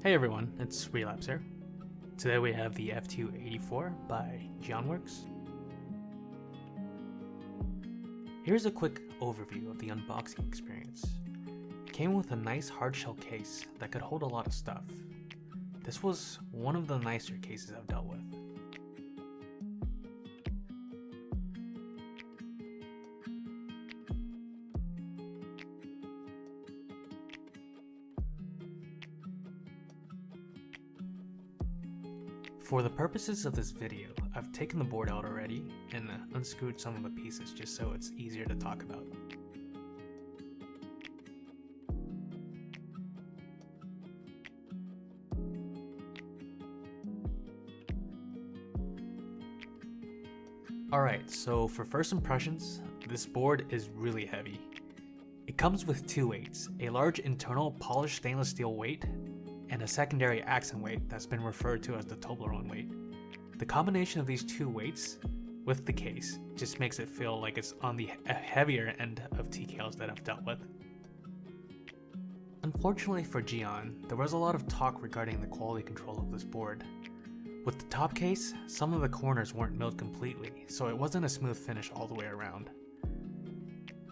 Hey everyone, it's Relapse here. Today we have the F2-84 by Geonworks. Here's a quick overview of the unboxing experience. It came with a nice hardshell case that could hold a lot of stuff. This was one of the nicer cases I've dealt with. For the purposes of this video, I've taken the board out already and unscrewed some of the pieces just so it's easier to talk about. Alright, so for first impressions, this board is really heavy. It comes with two weights, a large internal polished stainless steel weight and a secondary accent weight that's been referred to as the Toblerone weight. The combination of these two weights with the case just makes it feel like it's on the heavier end of TKLs that I've dealt with. Unfortunately for Geon, there was a lot of talk regarding the quality control of this board. With the top case, some of the corners weren't milled completely, so it wasn't a smooth finish all the way around.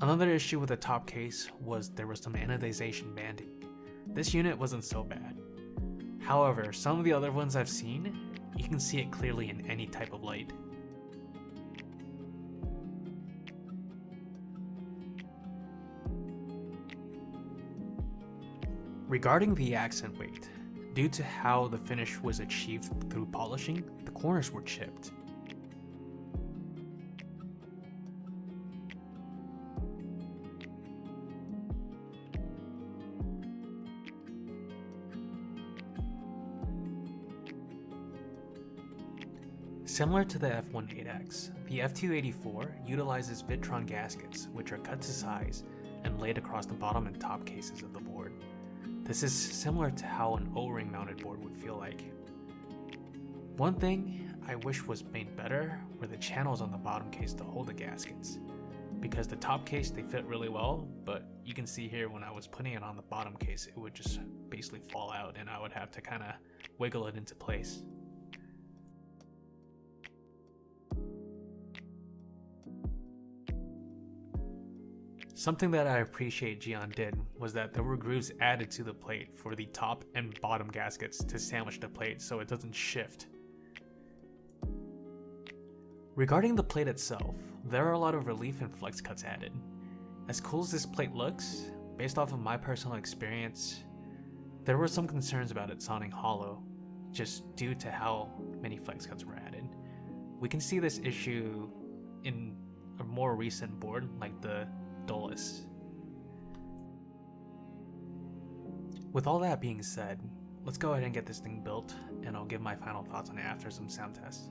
Another issue with the top case was there was some anodization banding. This unit wasn't so bad. However, some of the other ones I've seen, you can see it clearly in any type of light. Regarding the accent weight, due to how the finish was achieved through polishing, the corners were chipped. Similar to the F18X, the F2-84 utilizes Vitron gaskets, which are cut to size and laid across the bottom and top cases of the board. This is similar to how an O-ring mounted board would feel like. One thing I wish was made better were the channels on the bottom case to hold the gaskets. Because the top case they fit really well, but you can see here when I was putting it on the bottom case it would just basically fall out and I would have to kind of wiggle it into place. Something that I appreciate Geon did was that there were grooves added to the plate for the top and bottom gaskets to sandwich the plate so it doesn't shift. Regarding the plate itself, there are a lot of relief and flex cuts added. As cool as this plate looks, based off of my personal experience, there were some concerns about it sounding hollow, just due to how many flex cuts were added. We can see this issue in a more recent board like the Dulles. With all that being said, let's go ahead and get this thing built, and I'll give my final thoughts on it after some sound tests.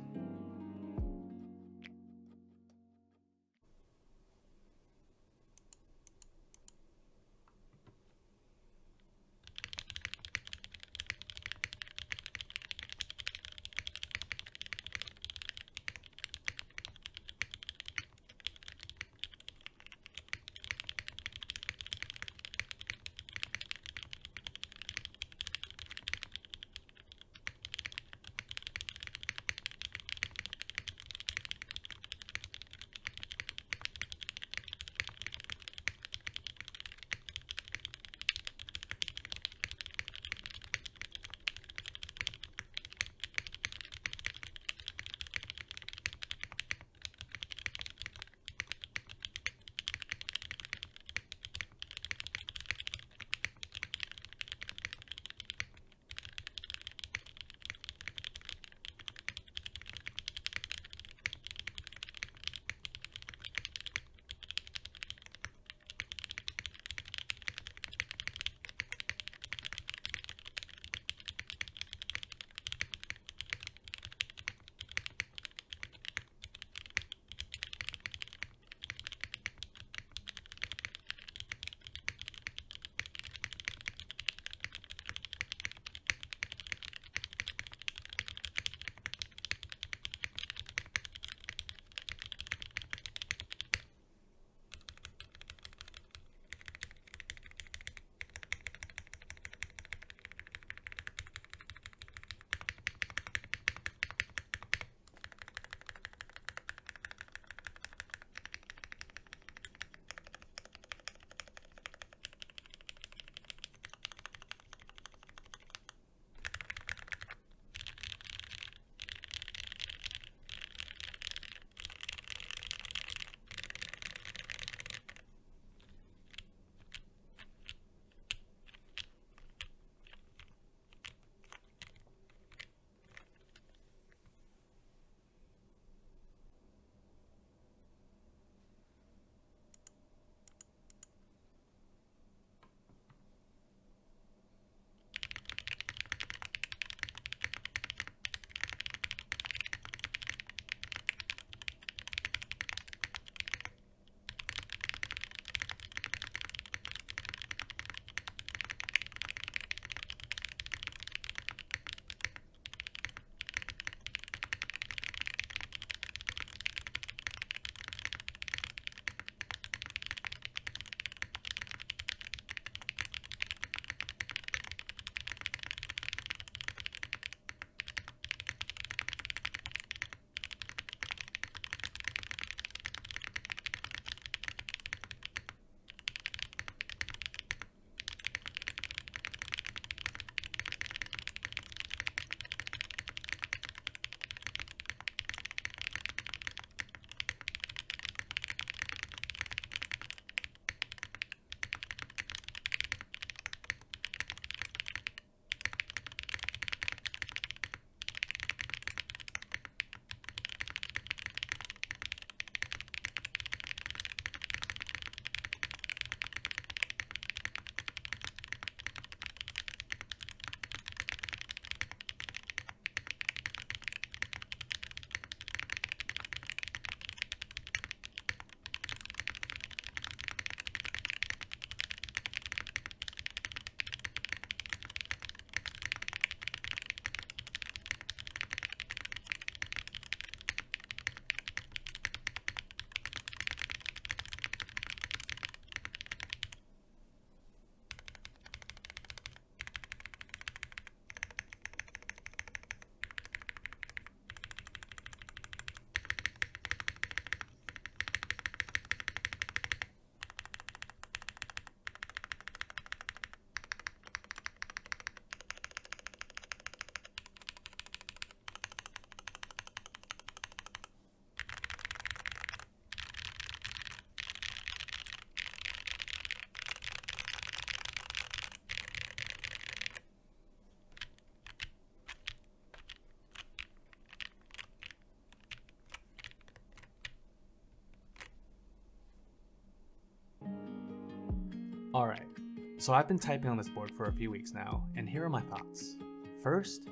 So I've been typing on this board for a few weeks now, and here are my thoughts. First,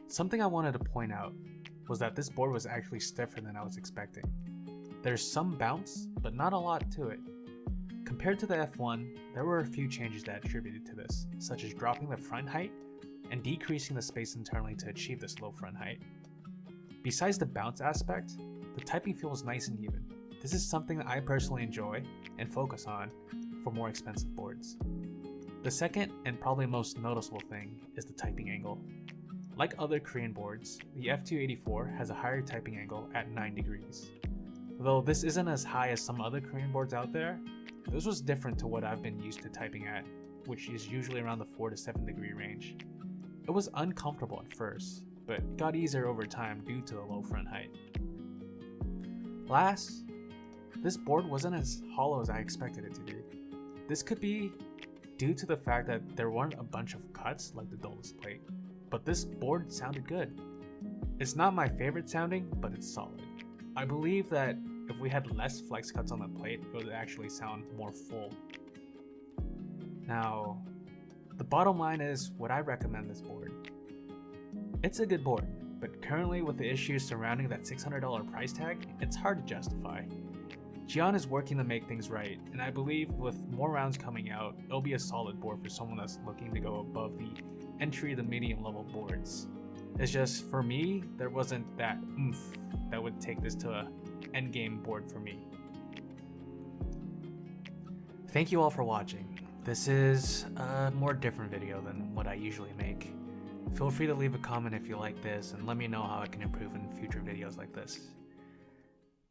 something I wanted to point out was that this board was actually stiffer than I was expecting. There's some bounce, but not a lot to it. Compared to the F1, there were a few changes that attributed to this, such as dropping the front height and decreasing the space internally to achieve this low front height. Besides the bounce aspect, the typing feels nice and even. This is something that I personally enjoy and focus on for more expensive boards. The second and probably most noticeable thing is the typing angle. Like other Korean boards, the F2-84 has a higher typing angle at 9 degrees. Though this isn't as high as some other Korean boards out there, this was different to what I've been used to typing at, which is usually around the 4 to 7 degree range. It was uncomfortable at first, but got easier over time due to the low front height. Last, this board wasn't as hollow as I expected it to be. This could be due to the fact that there weren't a bunch of cuts like the dullness plate, but this board sounded good. It's not my favorite sounding, but it's solid. I believe that if we had less flex cuts on the plate, it would actually sound more full. Now, the bottom line is, would I recommend this board? It's a good board, but currently with the issues surrounding that $600 price tag, it's hard to justify. Geon is working to make things right, and I believe with more rounds coming out, it'll be a solid board for someone that's looking to go above the entry to medium level boards. It's just, for me, there wasn't that oomph that would take this to a endgame board for me. Thank you all for watching. This is a more different video than what I usually make. Feel free to leave a comment if you like this and let me know how I can improve in future videos like this.